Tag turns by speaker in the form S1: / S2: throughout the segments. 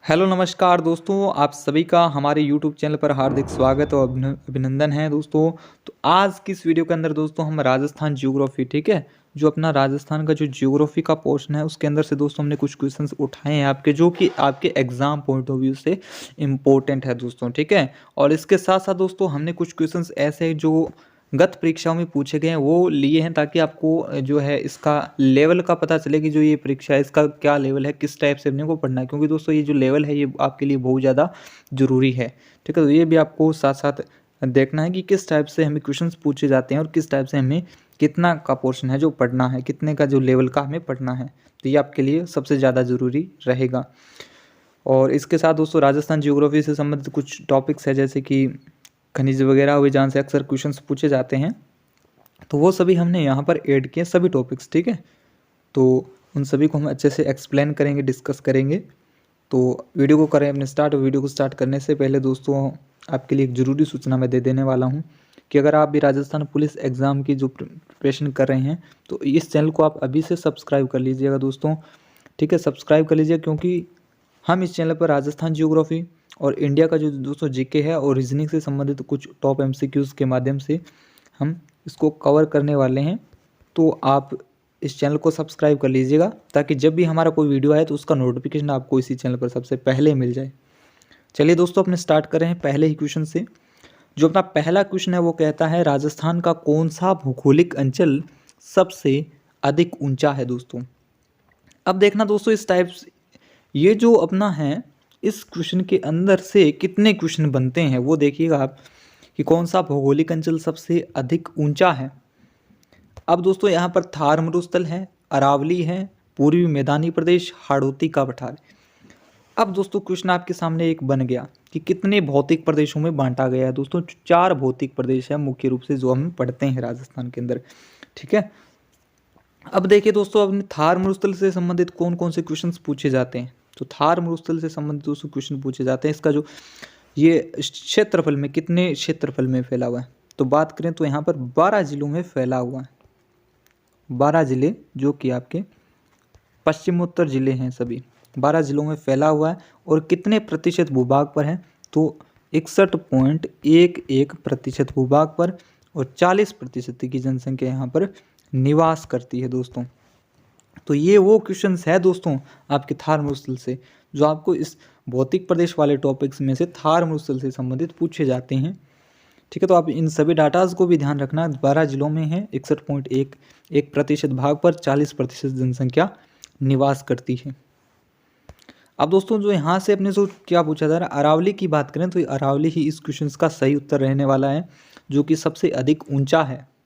S1: Hello नमस्कार दोस्तों, आप सभी का हमारे यूट्यूब चैनल पर हार्दिक स्वागत और अभिनंदन है दोस्तों। तो आज की इस वीडियो के अंदर दोस्तों हम राजस्थान ज्योग्राफी, ठीक है, जो अपना राजस्थान का जो ज्योग्राफी का पोर्शन है उसके अंदर से दोस्तों हमने कुछ क्वेश्चंस उठाए हैं आपके, जो कि आपके एग्जाम पॉइंट ऑफ व्यू से इम्पोर्टेंट है दोस्तों, ठीक है। और इसके साथ साथ दोस्तों हमने कुछ क्वेश्चंस ऐसे हैं जो गत परीक्षाओं में पूछे गए हैं वो लिए हैं, ताकि आपको जो है इसका लेवल का पता चले कि जो ये परीक्षा है इसका क्या लेवल है, किस टाइप से अपने को पढ़ना है। क्योंकि दोस्तों ये जो लेवल है ये आपके लिए बहुत ज़्यादा ज़रूरी है, ठीक है। तो ये भी आपको साथ साथ देखना है कि किस टाइप से हमें क्वेश्चंस पूछे जाते हैं और किस टाइप से हमें कितना का पोर्शन है जो पढ़ना है, कितने का जो लेवल का हमें पढ़ना है। तो ये आपके लिए सबसे ज़्यादा ज़रूरी रहेगा। और इसके साथ दोस्तों राजस्थान जियोग्राफी से संबंधित कुछ टॉपिक्स है, जैसे कि खनिज वगैरह हुए जहाँ से अक्सर क्वेश्चंस पूछे जाते हैं, तो वो सभी हमने यहाँ पर ऐड किए सभी टॉपिक्स, ठीक है। तो उन सभी को हम अच्छे से एक्सप्लेन करेंगे, डिस्कस करेंगे। तो वीडियो को करें अपने स्टार्ट। वीडियो को स्टार्ट करने से पहले दोस्तों आपके लिए एक ज़रूरी सूचना मैं दे देने वाला हूँ कि अगर आप भी राजस्थान पुलिस एग्ज़ाम की जो प्रिपरेशन कर रहे हैं तो इस चैनल को आप अभी से सब्सक्राइब कर लीजिएगा दोस्तों, ठीक है। सब्सक्राइब कर लीजिए, क्योंकि हम इस चैनल पर राजस्थान जियोग्राफी और इंडिया का जो दोस्तों जीके है और रीजनिंग से संबंधित कुछ टॉप एमसीक्यूज़ के माध्यम से हम इसको कवर करने वाले हैं। तो आप इस चैनल को सब्सक्राइब कर लीजिएगा, ताकि जब भी हमारा कोई वीडियो आए तो उसका नोटिफिकेशन आपको इसी चैनल पर सबसे पहले मिल जाए। चलिए दोस्तों अपने स्टार्ट कर रहे हैं पहले ही क्वेश्चन से। जो अपना पहला क्वेश्चन है वो कहता है राजस्थान का कौन सा भौगोलिक अंचल सबसे अधिक ऊंचा है दोस्तों। अब देखना दोस्तों इस टाइप से ये जो अपना है इस क्वेश्चन के अंदर से कितने क्वेश्चन बनते हैं वो देखिएगा आप, कि कौन सा भौगोलिक अंचल सबसे अधिक ऊंचा है। अब दोस्तों यहाँ पर थार मरुस्थल है, अरावली है, पूर्वी मैदानी प्रदेश, हाड़ौती का पठार। अब दोस्तों क्वेश्चन आपके सामने एक बन गया कि कितने भौतिक प्रदेशों में बांटा गया है। दोस्तों 4 भौतिक प्रदेश है मुख्य रूप से जो हम पढ़ते हैं राजस्थान के अंदर, ठीक है। अब देखिए दोस्तों अपने थार मरुस्थल से संबंधित कौन कौन से क्वेश्चन पूछे जाते हैं। तो थार मरुस्थल से संबंधित दोस्तों क्वेश्चन पूछे जाते हैं, इसका जो ये क्षेत्रफल में कितने क्षेत्रफल में फैला हुआ है। तो बात करें तो यहाँ पर 12 जिलों में फैला हुआ है। 12 जिले जो कि आपके पश्चिमोत्तर जिले हैं, सभी 12 जिलों में फैला हुआ है। और कितने प्रतिशत भूभाग पर है, तो 61.11% भूभाग पर, और 40% की जनसंख्या यहाँ पर निवास करती है दोस्तों। तो ये वो क्वेश्चंस है दोस्तों आपके थार मरुस्थल से, जो आपको इस भौतिक प्रदेश वाले टॉपिक्स में से थार मरुस्थल से संबंधित पूछे जाते हैं, ठीक है। तो आप इन सभी डाटाज को भी ध्यान रखना। 12 जिलों में है, 61.1% भाग पर 40% जनसंख्या निवास करती है। अब दोस्तों जो यहाँ से अपने से क्या पूछा जा रहा है, अरावली की बात करें तो अरावली ही इस क्वेश्चन का सही उत्तर रहने वाला है, जो कि सबसे अधिक ऊंचा है।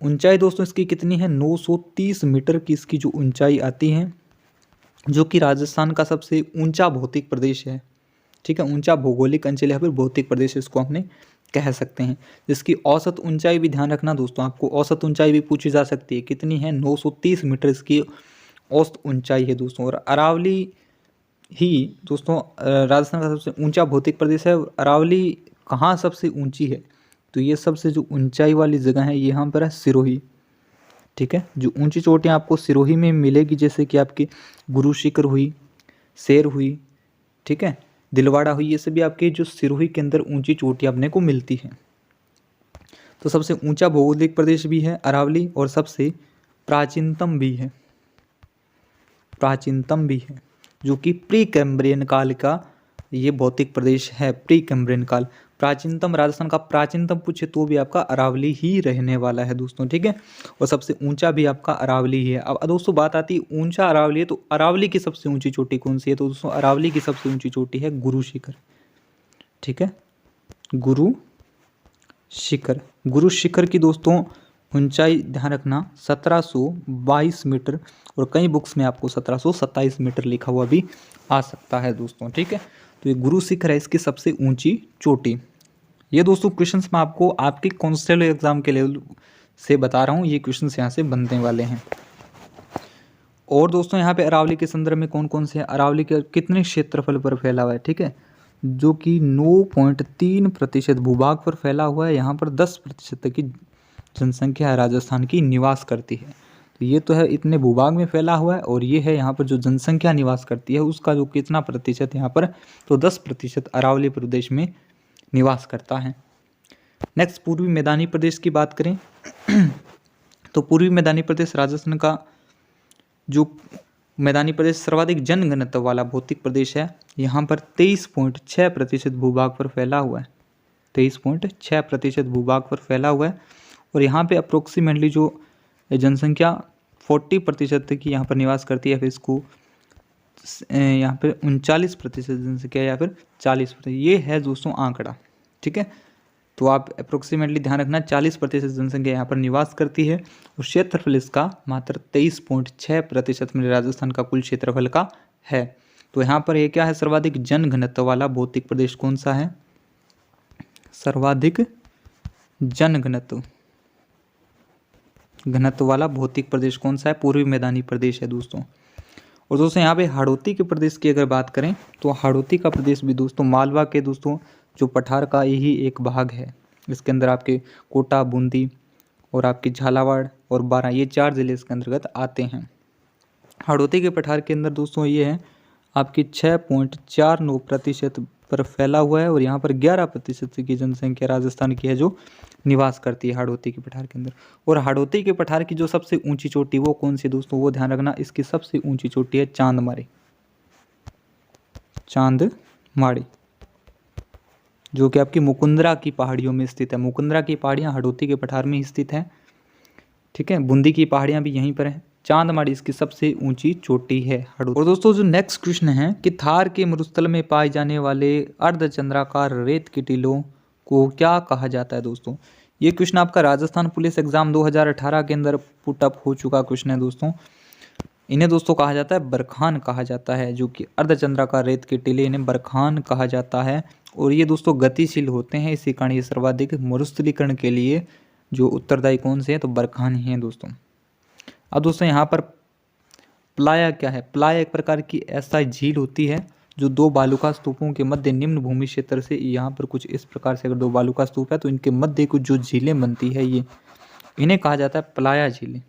S1: ऊंचाई दोस्तों इसकी कितनी है, 930 मीटर की इसकी जो ऊंचाई आती है, जो कि राजस्थान का सबसे ऊंचा भौतिक प्रदेश है, ठीक है। ऊंचा भौगोलिक अंचल या फिर भौतिक प्रदेश इसको हमने कह सकते हैं। जिसकी औसत ऊंचाई भी ध्यान रखना दोस्तों, आपको औसत ऊंचाई भी पूछी जा सकती है, कितनी है, 930 मीटर इसकी औसत ऊंचाई है दोस्तों। और अरावली ही दोस्तों राजस्थान का सबसे ऊंचा भौतिक प्रदेश है। अरावली कहाँ सबसे ऊंची है, तो ये सबसे जो ऊंचाई वाली जगह है ये यहाँ पर है सिरोही, ठीक है। जो ऊंची चोटियाँ आपको सिरोही में मिलेगी, जैसे कि आपकी गुरु शिखर हुई, शेर हुई, ठीक है, दिलवाड़ा हुई, ये सभी आपके जो सिरोही के अंदर ऊंची चोटियाँ अपने को मिलती हैं। तो सबसे ऊंचा भौगोलिक प्रदेश भी है अरावली, और सबसे प्राचीनतम भी है, प्राचीनतम भी है, जो कि प्री कैम्ब्रियन काल का ये भौतिक प्रदेश है। प्री कैम्ब्रियन काल प्राचीनतम, राजस्थान का प्राचीनतम पूछे तो भी आपका अरावली ही रहने वाला है दोस्तों, ठीक है। और सबसे ऊंचा भी आपका अरावली ही है। अब दोस्तों बात आती है ऊंचा अरावली है, तो अरावली की सबसे ऊंची चोटी कौन सी है, तो दोस्तों अरावली की सबसे ऊंची चोटी है गुरु शिखर, ठीक है। गुरु शिखर, गुरु शिखर की दोस्तों ऊंचाई ध्यान रखना 1722 मीटर, और कई बुक्स में आपको 1727 मीटर लिखा हुआ भी आ सकता है दोस्तों, ठीक है। तो ये गुरु शिखर है इसकी सबसे ऊंची चोटी। ये दोस्तों क्वेश्चंस मैं आपको आपके कांस्टेबल एग्जाम के लेवल से बता रहा हूँ, ये क्वेश्चंस यहाँ से बनने वाले हैं। और दोस्तों यहाँ पे अरावली के संदर्भ में कौन कौन से हैं, अरावली के कितने क्षेत्रफल पर फैला हुआ है, ठीक है, जो कि 9.3% भूभाग पर फैला हुआ है। यहाँ पर 10% तक की जनसंख्या राजस्थान की निवास करती है। तो ये तो है इतने भूभाग में फैला हुआ है, और ये है यहाँ पर जो जनसंख्या निवास करती है उसका जो कितना प्रतिशत यहाँ पर, तो 10% अरावली प्रदेश में निवास करता है। नेक्स्ट पूर्वी मैदानी प्रदेश की बात करें तो पूर्वी मैदानी प्रदेश राजस्थान का जो मैदानी प्रदेश सर्वाधिक जनघनत्व वाला भौतिक प्रदेश है। यहाँ पर 23.6% भूभाग पर फैला हुआ है, 23.6% भूभाग पर फैला हुआ है। और यहाँ पे अप्रोक्सीमेटली जो जनसंख्या 40% की यहाँ पर निवास करती है, फिर इसको यहाँ पर 39% जनसंख्या या फिर 40%, ये है दोस्तों आंकड़ा। ठीक है, तो आप अप्रोक्सीमेटली ध्यान रखना 40% जनसंख्या यहाँ पर निवास करती है, और क्षेत्रफल इसका मात्र 23.6% में राजस्थान का कुल क्षेत्रफल का है। तो यहाँ पर ये क्या है, सर्वाधिक जनघनत्व वाला भौतिक प्रदेश कौन सा है, सर्वाधिक जनघनत्व वाला भौतिक प्रदेश कौन सा है, पूर्वी मैदानी प्रदेश है दोस्तों। और दोस्तों यहाँ पे हाड़ौती के प्रदेश की अगर बात करें तो हाड़ौती का प्रदेश भी दोस्तों मालवा के दोस्तों जो पठार का यही एक भाग है। इसके अंदर आपके कोटा, बूंदी और आपकी झालावाड़ और बारां, ये 4 जिले इसके अंतर्गत आते हैं। हाड़ौती के पठार के अंदर दोस्तों ये है आपकी 6.49% पर फैला हुआ है, और यहाँ पर 11% की जनसंख्या राजस्थान की है जो निवास करती है हाड़ौती के पठार के अंदर। और हाड़ौती के पठार की जो सबसे ऊंची चोटी वो कौन सी दोस्तों, वो ध्यान रखना, इसकी सबसे ऊंची चोटी है चांदमारी, जो कि आपकी मुकुंदरा की पहाड़ियों में स्थित है। मुकुंदरा की पहाड़ियाँ हाड़ौती के पठार में स्थित हैं। ठीक है, बूंदी की पहाड़ियाँ भी यहीं पर हैं। चांदमारी इसकी सबसे ऊंची चोटी है हाड़ौती। और दोस्तों जो नेक्स्ट क्वेश्चन है कि थार के मरुस्थल में पाए जाने वाले अर्धचंद्राकार रेत के टीलों को क्या कहा जाता है दोस्तों। ये क्वेश्चन आपका राजस्थान पुलिस एग्जाम 2018 के अंदर पुट अप हो चुका क्वेश्चन है दोस्तों। इन्हें दोस्तों कहा जाता है बरखान कहा जाता है, जो कि अर्धचंद्राकार रेत के टीले, इन्हें बरखान कहा जाता है। और ये दोस्तों गतिशील होते हैं, इसी कारण ये सर्वाधिक मरुस्थलीकरण के लिए जो उत्तरदायी कौन से हैं, तो बरखान ही हैं दोस्तों। अब दोस्तों यहाँ पर प्लाया क्या है, प्लाया एक प्रकार की ऐसा झील होती है जो 2 बालुका स्तूपों के मध्य निम्न भूमि क्षेत्र से, यहाँ पर कुछ इस प्रकार से अगर 2 बालुका स्तूप है तो इनके मध्य कुछ जो झीलें बनती है, ये इन्हें कहा जाता है प्लाया झीलें।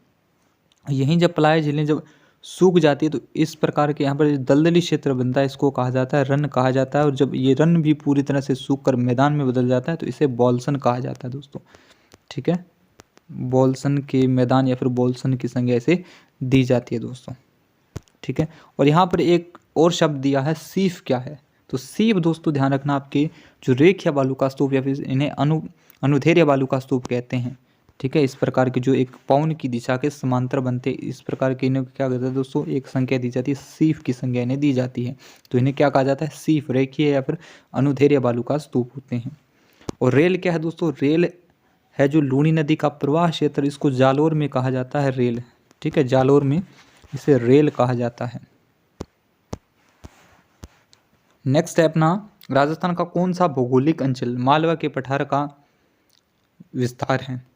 S1: यहीं जब प्लाया झीलें जब सूख जाती है तो इस प्रकार के यहाँ पर दलदली क्षेत्र बनता है, इसको कहा जाता है रन कहा जाता है। और जब ये रन भी पूरी तरह से सूख कर मैदान में बदल जाता है तो इसे बोल्सन कहा जाता है दोस्तों। ठीक है, बोल्सन के मैदान या फिर बोल्सन की संज्ञा इसे दी जाती है दोस्तों। ठीक है, और यहाँ पर एक और शब्द दिया है सीफ, क्या है, तो सीफ दोस्तों ध्यान रखना, आपके जो रेखीय बालुका स्तूप या फिर इन्हें अनुदैर्घ्य बालुका स्तूप कहते हैं। ठीक है, इस प्रकार के जो एक पवन की दिशा के समांतर बनते, इस प्रकार के इन्हें क्या कहते हैं दोस्तों, एक संख्या दी जाती है, सीफ की संज्ञा इन्हें दी जाती है। तो इन्हें क्या कहा जाता है, सीफ, रेखीय या फिर अनुदैर्घ्य बालुका स्तूप होते हैं। और रेल क्या है दोस्तों, रेल है जो लूणी नदी का प्रवाह क्षेत्र, इसको जालोर में कहा जाता है रेल। ठीक है, जालोर में इसे रेल कहा जाता है। नेक्स्ट है अपना राजस्थान का कौन सा भौगोलिक अंचल मालवा के पठार का विस्तार है।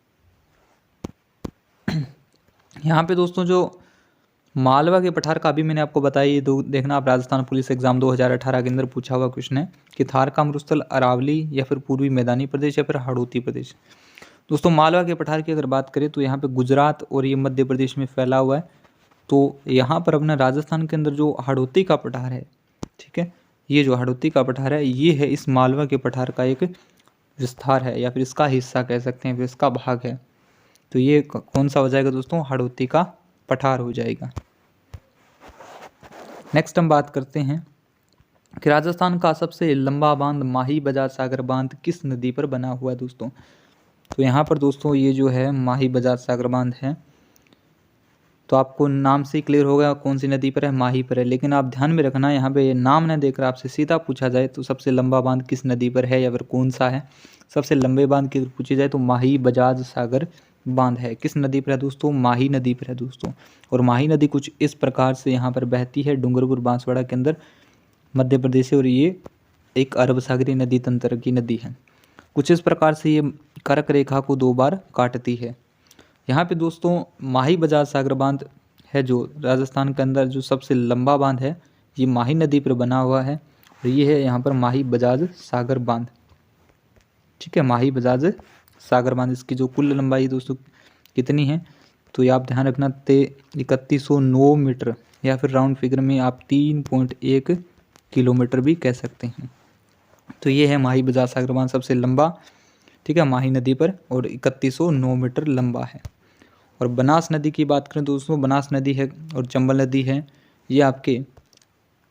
S1: यहाँ पे दोस्तों जो मालवा के पठार का अभी मैंने आपको बताया, ये देखना आप राजस्थान पुलिस एग्जाम 2018 के अंदर पूछा हुआ क्वेश्चन है कि थार का मरुस्थल अरावली या फिर पूर्वी मैदानी प्रदेश या फिर हाड़ौती प्रदेश। दोस्तों मालवा के पठार की अगर बात करें तो यहाँ पे गुजरात और ये मध्य प्रदेश में फैला हुआ है। तो यहाँ पर अपना राजस्थान के अंदर जो हाड़ौती का पठार है, ठीक है, ये जो हाड़ौती का पठार है ये है इस मालवा के पठार का एक विस्तार है या फिर इसका हिस्सा कह सकते हैं, फिर इसका भाग है। तो ये कौन सा हो जाएगा दोस्तों, हाड़ौती का पठार हो जाएगा। नेक्स्ट हम बात करते हैं कि राजस्थान का सबसे लंबा बांध माही बजाज सागर बांध किस नदी पर बना हुआ है दोस्तों। तो यहाँ पर दोस्तों ये जो है माही बजाज सागर बांध है, तो आपको नाम से ही क्लियर होगा कौन सी नदी पर है, माही पर है। लेकिन आप ध्यान में रखना यहाँ पे नाम न देकर आपसे सीधा पूछा जाए तो सबसे लंबा बांध किस नदी पर है या फिर कौन सा है, सबसे लंबे बांध की पूछी जाए तो माही बजाज सागर बांध है। किस नदी पर है दोस्तों, माही नदी पर है दोस्तों। और माही नदी कुछ इस प्रकार से यहाँ पर बहती है डूंगरपुर बांसवाड़ा के अंदर मध्य प्रदेश से, और ये एक अरब सागरी नदी तंत्र की नदी है। कुछ इस प्रकार से ये कर्क रेखा को 2 बार काटती है। यहाँ पे दोस्तों माही बजाज सागर बांध है जो राजस्थान के अंदर जो सबसे लंबा बांध है, ये माही नदी पर बना हुआ है और ये है यहाँ पर माही बजाज सागर बांध। ठीक है, माही बजाज सागर बांध, इसकी जो कुल लंबाई दोस्तों कितनी है तो ये आप ध्यान रखना 3109 मीटर या फिर राउंड फिगर में आप 3.1 किलोमीटर भी कह सकते हैं। तो ये है माही बजाज सागर बांध सबसे लंबा, ठीक है, माही नदी पर, और 3109 मीटर लंबा है। और बनास नदी की बात करें दोस्तों, बनास नदी है और चंबल नदी है, ये आपके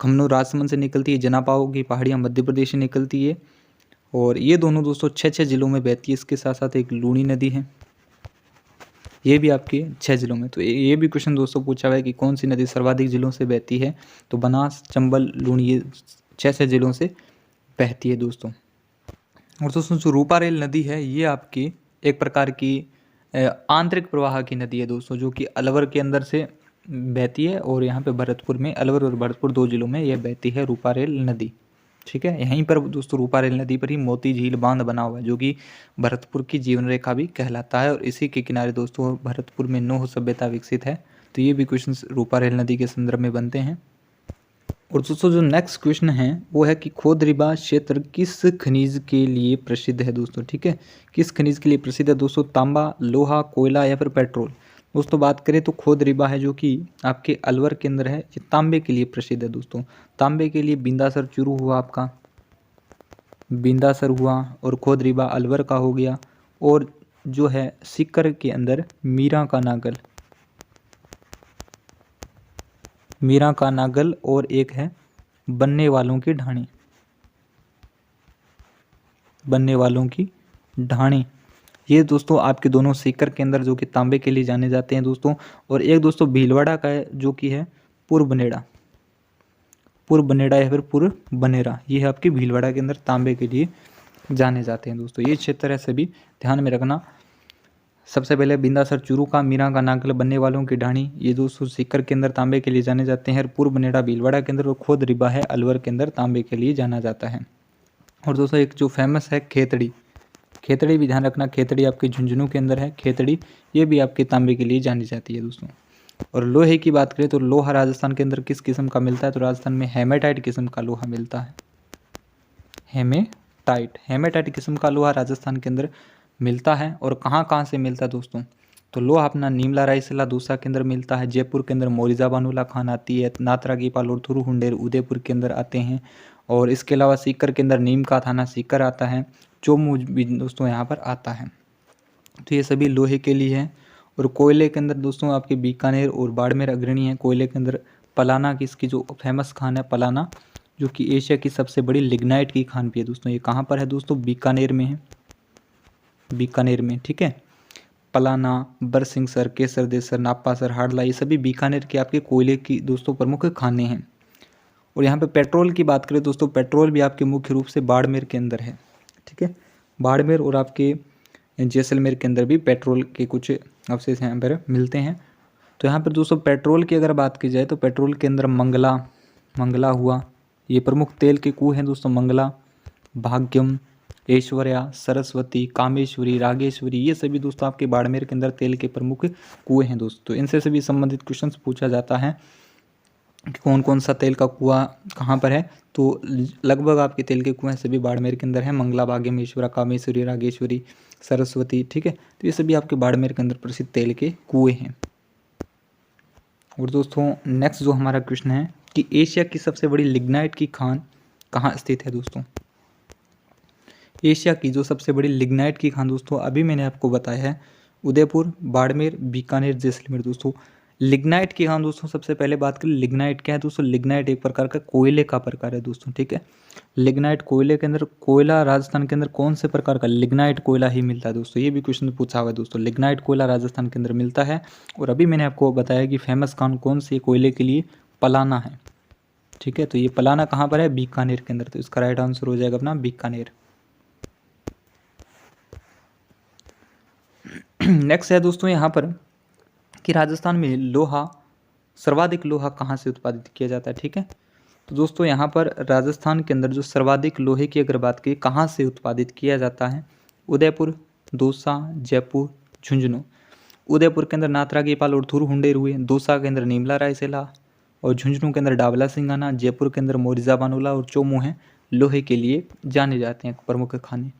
S1: खमनोर राजसमंद से निकलती है, जनापाओ की पहाड़ियाँ मध्य प्रदेश से निकलती है, और ये दोनों दोस्तों 6 जिलों में बहती है। इसके साथ साथ एक लूणी नदी है, ये भी आपके 6 जिलों में। तो ये भी क्वेश्चन दोस्तों पूछा हुआ है कि कौन सी नदी सर्वाधिक जिलों से बहती है, तो बनास, चंबल, लूणी, ये 6 जिलों से बहती है दोस्तों। और दोस्तों जो रूपा रेल नदी है, ये आपकी एक प्रकार की आंतरिक प्रवाह की नदी है दोस्तों, जो कि अलवर के अंदर से बहती है, और यहाँ पे भरतपुर में, अलवर और भरतपुर 2 जिलों में यह बहती है रूपा रेल नदी, ठीक है। यहीं पर दोस्तों रूपा रेल नदी पर ही मोती झील बांध बना हुआ है, जो कि भरतपुर की जीवन रेखा भी कहलाता है, और इसी के किनारे दोस्तों भरतपुर में नौह सभ्यता विकसित है। तो ये भी क्वेश्चन रूपा रेल नदी के संदर्भ में बनते हैं। और दोस्तों जो नेक्स्ट क्वेश्चन है वो है कि खोदरिबा क्षेत्र किस खनिज के लिए प्रसिद्ध है दोस्तों, ठीक है। किस खनिज के लिए प्रसिद्ध है दोस्तों, तांबा, लोहा, कोयला या फिर पेट्रोल। दोस्तों बात करें तो खोदरिबा है, जो कि आपके अलवर के अंदर है, ये तांबे के लिए प्रसिद्ध है दोस्तों। तांबे के लिए बिंदासर चूरू हुआ आपका, बिंदासर हुआ, और खोदरिबा अलवर का हो गया। और जो है सीकर के अंदर मीरा का नागल, मीरा का नागल, और एक है बनने वालों की ढाणी, बनने वालों की ढाणी। ये दोस्तों आपके दोनों सीकर के अंदर जो कि तांबे के लिए जाने जाते हैं दोस्तों। और एक दोस्तों भीलवाड़ा का है, जो कि है पुरबनेड़ा, पुरबनेड़ा या फिर पुरबनेरा, ये है आपके भीलवाड़ा के अंदर तांबे के लिए जाने जाते हैं दोस्तों। ये क्षेत्र है सभी ध्यान में रखना। सबसे पहले बिंदासर चूरू का, मीरा का नागल, बनने वालों की ढाणी, ये दोस्तों सीकर के अंदर तांबे के लिए जाने जाते हैं। पुरबनेड़ा भीलवाड़ा के अंदर, और खोदरिबा है अलवर के अंदर तांबे के लिए जाना जाता है। और दोस्तों एक जो फेमस है खेतड़ी, खेतड़ी भी ध्यान रखना, खेतड़ी आपके झुंझुनू के अंदर है खेतड़ी, ये भी आपके तांबे के लिए जानी जाती है दोस्तों। और लोहे की बात करें तो लोहा राजस्थान के अंदर किस किस्म का मिलता है, तो राजस्थान में हेमेटाइट किस्म का लोहा मिलता है। हेमेटाइट, हेमेटाइट किस्म का लोहा राजस्थान के अंदर मिलता है। और कहाँ कहाँ से मिलता है दोस्तों, तो लोहा अपना नीमला रायसला दूसरा के अंदर मिलता है, जयपुर के अंदर मोरिजा बानुला खान आती है, नात्रा की पाल और थुरु हुंडेर उदयपुर के अंदर आते हैं। और इसके अलावा सीकर के अंदर नीम का थाना सीकर आता है, चोमू भी दोस्तों यहाँ पर आता है। तो ये सभी लोहे के लिए है। और कोयले के अंदर दोस्तों आपके बीकानेर और बाड़मेर अग्रणी है। कोयले के अंदर पलाना की, इसकी जो फेमस खान है पलाना, जो कि एशिया की सबसे बड़ी लिग्नाइट की खान भी है दोस्तों। ये कहाँ पर है दोस्तों, बीकानेर में है, बीकानेर में, ठीक है। पलाना, बरसिंहसर, केसरदेसर, नापासर, हाड़ला, ये सभी बीकानेर के आपके कोयले की दोस्तों प्रमुख खाने हैं। और यहाँ पे पेट्रोल की बात करें दोस्तों, पेट्रोल भी आपके मुख्य रूप से बाड़मेर के अंदर है, ठीक है। बाड़मेर और आपके जैसलमेर के अंदर भी पेट्रोल के कुछ अवशेष यहाँ पर मिलते हैं। तो यहाँ पर दोस्तों पेट्रोल की अगर बात की जाए तो पेट्रोल के अंदर मंगला, मंगला हुआ, ये प्रमुख तेल के कुएं हैं दोस्तों। मंगला, भाग्यम, ऐश्वर्या, सरस्वती, कामेश्वरी, रागेश्वरी, ये सभी दोस्तों आपके बाड़मेर के अंदर तेल के प्रमुख कुएं हैं दोस्तों। इनसे सभी संबंधित क्वेश्चंस पूछा जाता है कि कौन कौन सा तेल का कुआं कहाँ पर है, तो लगभग आपके तेल के कुएं सभी बाड़मेर के अंदर है। मंगला, भाग्यम, ऐश्वर्या, कामेश्वरी, रागेश्वरी, सरस्वती, ठीक है। तो ये सभी आपके बाड़मेर के अंदर प्रसिद्ध तेल के कुएं हैं। और दोस्तों नेक्स्ट जो हमारा क्वेश्चन है कि एशिया की सबसे बड़ी लिग्नाइट की खान कहाँ स्थित है दोस्तों। एशिया की जो सबसे बड़ी लिग्नाइट की खान दोस्तों अभी मैंने आपको बताया है, उदयपुर, बाड़मेर, बीकानेर, जैसलमेर दोस्तों। लिग्नाइट की खान दोस्तों सबसे पहले बात करें, लिग्नाइट क्या है दोस्तों। लिग्नाइट एक प्रकार का कोयले का प्रकार है दोस्तों, ठीक है। लिग्नाइट कोयले के अंदर, कोयला राजस्थान के अंदर कौन से प्रकार का, लिग्नाइट कोयला ही मिलता है दोस्तों। ये भी क्वेश्चन पूछा हुआ है दोस्तों, लिग्नाइट कोयला राजस्थान के अंदर मिलता है। और अभी मैंने आपको बताया कि फेमस खान कौन सी कोयले के लिए, पलाना है, ठीक है। तो ये पलाना कहाँ पर है, बीकानेर के अंदर। तो इसका राइट आंसर हो जाएगा अपना बीकानेर। नेक्स्ट है दोस्तों यहाँ पर कि राजस्थान में लोहा, सर्वाधिक लोहा कहाँ से उत्पादित किया जाता है, ठीक है। तो दोस्तों यहाँ पर राजस्थान के अंदर जो सर्वाधिक लोहे की अगर बात की कहाँ से उत्पादित किया जाता है, उदयपुर, दौसा, जयपुर, झुंझुनू। उदयपुर के अंदर नात्रा की पाल और थुरु हुंडेर हुए, दौसा के अंदर नीमला रायसेला, और झुंझुनू के अंदर डाबला सिंगाना, जयपुर के अंदर मोरिजा बानुला, और चोमू हैं लोहे के लिए जाने जाते हैं प्रमुख खाने।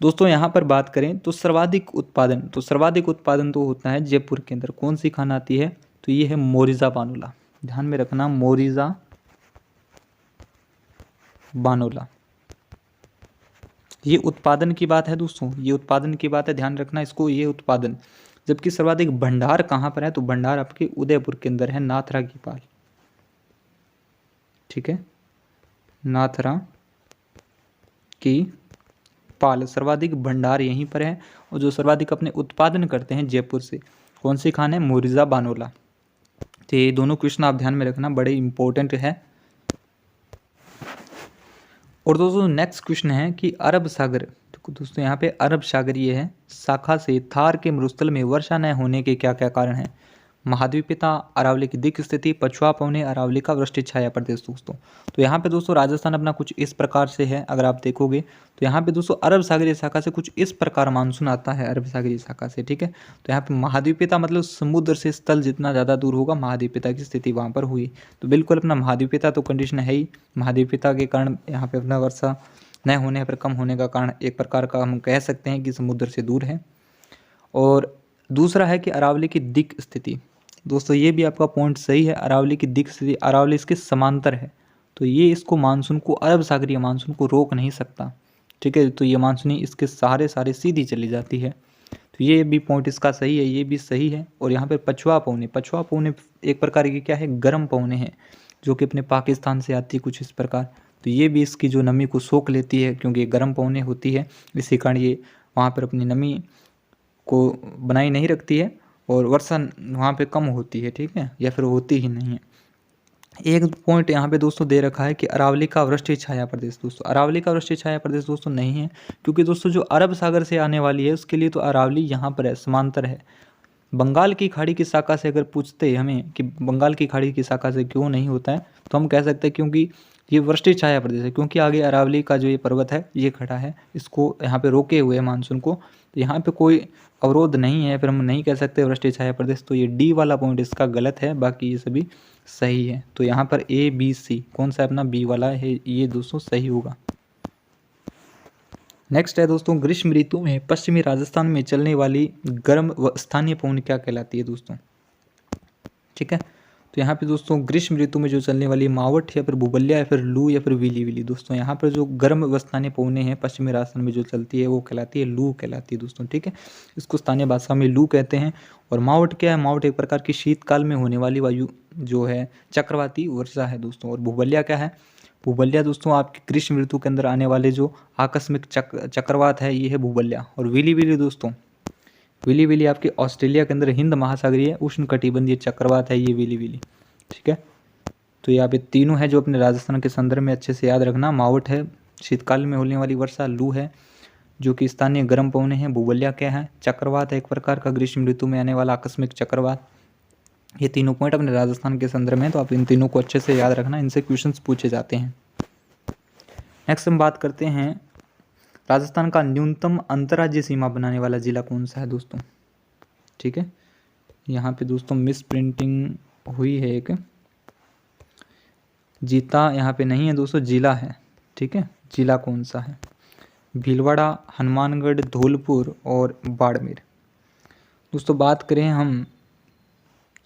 S1: दोस्तों यहाँ पर बात करें तो सर्वाधिक उत्पादन तो होता है जयपुर के अंदर। कौन सी खान आती है? तो ये है मोरिजा बानोला। ध्यान में रखना, मोरिजा बानोला। ये उत्पादन की बात है दोस्तों, ये उत्पादन की बात है, ध्यान रखना इसको, ये उत्पादन। जबकि सर्वाधिक भंडार कहाँ पर है? तो भंडार आपके उदयपुर के अंदर है, नाथरा की पाल। ठीक है, नाथरा की पाल, सर्वाधिक भंडार यहीं पर है। और जो सर्वाधिक अपने उत्पादन करते हैं जयपुर से, कौन सी खान है? मोरिजा बानोला। तो ये दोनों क्वेश्चन आप ध्यान में रखना, बड़े इंपॉर्टेंट है। और दोस्तों नेक्स्ट क्वेश्चन है कि अरब सागर, तो दोस्तों यहाँ पे अरब सागर ये है, शाखा से थार के मरुस्थल में वर्षा न होने के क्या क्या कारण हैं? महाद्वीपीयता, अरावली की दिक् स्थिति, पछुआ पवने, अरावली का वृष्टि छाया प्रदेश। दोस्तों तो यहाँ पे दोस्तों राजस्थान अपना कुछ इस प्रकार से है। अगर आप देखोगे तो यहाँ पे दोस्तों अरब सागरीय शाखा से कुछ इस प्रकार मानसून आता है, अरब सागरीय शाखा से। ठीक है, तो यहाँ पे महाद्वीपीयता मतलब समुद्र से स्थल जितना ज़्यादा दूर होगा, महाद्वीपीयता की स्थिति वहाँ पर हुई। तो बिल्कुल अपना महाद्वीपीयता तो कंडीशन है ही। महाद्वीपीयता के कारण यहाँ पे अपना वर्षा न होने पर कम होने का कारण एक प्रकार का हम कह सकते हैं कि समुद्र से दूर है। और दूसरा है कि अरावली की दिक् स्थिति। दोस्तों ये भी आपका पॉइंट सही है, अरावली की दिक् स्थिति, अरावली इसके समांतर है, तो ये इसको मानसून को, अरब सागरीय मानसून को रोक नहीं सकता। ठीक है, तो ये मानसूनी इसके सहारे सीधी चली जाती है। तो ये भी पॉइंट इसका सही है, ये भी सही है। और यहाँ पे पछुआ पवने एक प्रकार की क्या है? गर्म पवने हैं, जो कि अपने पाकिस्तान से आती है कुछ इस प्रकार। तो ये भी इसकी जो नमी को सोख लेती है, क्योंकि ये गर्म पवने होती है, इसी कारण ये वहाँ पर अपनी नमी को बनाई नहीं रखती है और वर्षा वहाँ पे कम होती है। ठीक है, या फिर होती ही नहीं है। एक पॉइंट यहाँ पे दोस्तों दे रखा है कि अरावली का वृष्टि छाया प्रदेश। दोस्तों अरावली का वृष्टि छाया प्रदेश दोस्तों नहीं है, क्योंकि दोस्तों जो अरब सागर से आने वाली है उसके लिए तो अरावली यहाँ पर है, समांतर है। बंगाल की खाड़ी की शाखा से अगर पूछते हमें कि बंगाल की खाड़ी की शाखा से क्यों नहीं होता है, तो हम कह सकते हैं क्योंकि ये वृष्टि छाया प्रदेश है, क्योंकि आगे अरावली का जो ये पर्वत है ये खड़ा है, इसको यहाँ पे रोके हुए है मानसून को। तो यहाँ पे कोई अवरोध नहीं है, फिर हम नहीं कह सकते वृष्टि छाया प्रदेश। तो ये डी वाला पॉइंट इसका गलत है, बाकी ये सभी सही है। तो यहाँ पर ए बी सी कौन सा अपना बी वाला है, ये दोस्तों सही होगा। नेक्स्ट है दोस्तों, ग्रीष्म ऋतु में पश्चिमी राजस्थान में चलने वाली गर्म व स्थानीय पवन क्या कहलाती है दोस्तों? ठीक है, तो यहाँ पे दोस्तों ग्रीष्म ऋतु में जो चलने वाली मावठ या फिर भूबल्या या फिर लू या फिर विली दोस्तों, यहाँ पर जो गर्म व स्थानीय पवनें हैं पश्चिमी राजस्थान में जो चलती है वो कहलाती है लू कहलाती है दोस्तों। ठीक है, इसको स्थानीय भाषा में लू कहते हैं। और मावठ क्या है? मावठ एक प्रकार की शीतकाल में होने वाली वायु जो है चक्रवाती वर्षा है दोस्तों। और भूबल्या क्या है? भूबल्या दोस्तों आपके ग्रीष्म ऋतु के अंदर आने वाले जो आकस्मिक चक्रवात है, ये है भूबल्या। और विली दोस्तों, विली आपके ऑस्ट्रेलिया के अंदर हिंद महासागरीय उष्ण कटिबंधीय चक्रवात है ये विली। ठीक है, तो यहाँ पे तीनों है जो अपने राजस्थान के संदर्भ में अच्छे से याद रखना। मावठ है शीतकाल में होने वाली वर्षा, लू है जो कि स्थानीय गर्म पवने हैं, भूबल्या क्या है? चक्रवात है एक प्रकार का ग्रीष्म ऋतु में आने वाला आकस्मिक चक्रवात। ये तीनों पॉइंट अपने राजस्थान के संदर्भ में, तो आप इन तीनों को अच्छे से याद रखना, इनसे क्वेश्चंस पूछे जाते हैं। नेक्स्ट हम बात करते हैं राजस्थान का न्यूनतम अंतर्राज्यीय सीमा बनाने वाला जिला कौन सा है दोस्तों? ठीक है, यहाँ पे दोस्तों मिस प्रिंटिंग हुई है, एक जीता यहाँ पे नहीं है दोस्तों, जिला है। ठीक है, जिला कौन सा है? भीलवाड़ा, हनुमानगढ़, धौलपुर और बाड़मेर। दोस्तों बात करें हम,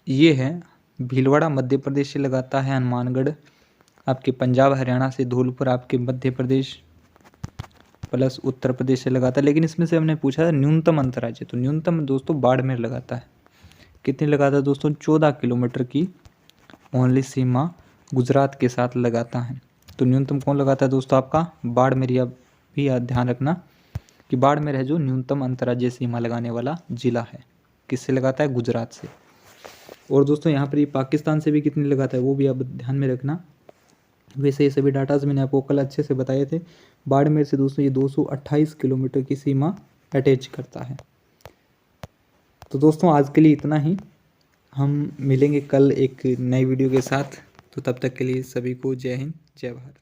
S1: ये है भीलवाड़ा मध्य प्रदेश से लगाता है, हनुमानगढ़ आपके पंजाब हरियाणा से, धौलपुर आपके मध्य प्रदेश प्लस उत्तर प्रदेश से लगाता है। लेकिन इसमें से हमने पूछा था न्यूनतम अंतर्राज्यीय, तो न्यूनतम दोस्तों बाड़मेर लगाता है। कितनी लगाता है दोस्तों? 14 किलोमीटर की ओनली सीमा गुजरात के साथ लगाता है। तो न्यूनतम कौन लगाता है दोस्तों? आपका बाड़मेर। या भी ध्यान रखना कि बाड़मेर है जो न्यूनतम अंतर्राज्यीय सीमा लगाने वाला जिला है। किससे लगाता है? गुजरात से। और दोस्तों यहाँ पर ये पाकिस्तान से भी कितनी लगाता है वो भी आप ध्यान में रखना। वैसे ये सभी डाटाज मैंने आपको कल अच्छे से बताए थे। बाड़मेर से दोस्तों ये 228 किलोमीटर की सीमा अटैच करता है। तो दोस्तों आज के लिए इतना ही, हम मिलेंगे कल एक नई वीडियो के साथ। तो तब तक के लिए सभी को जय हिंद, जय भारत।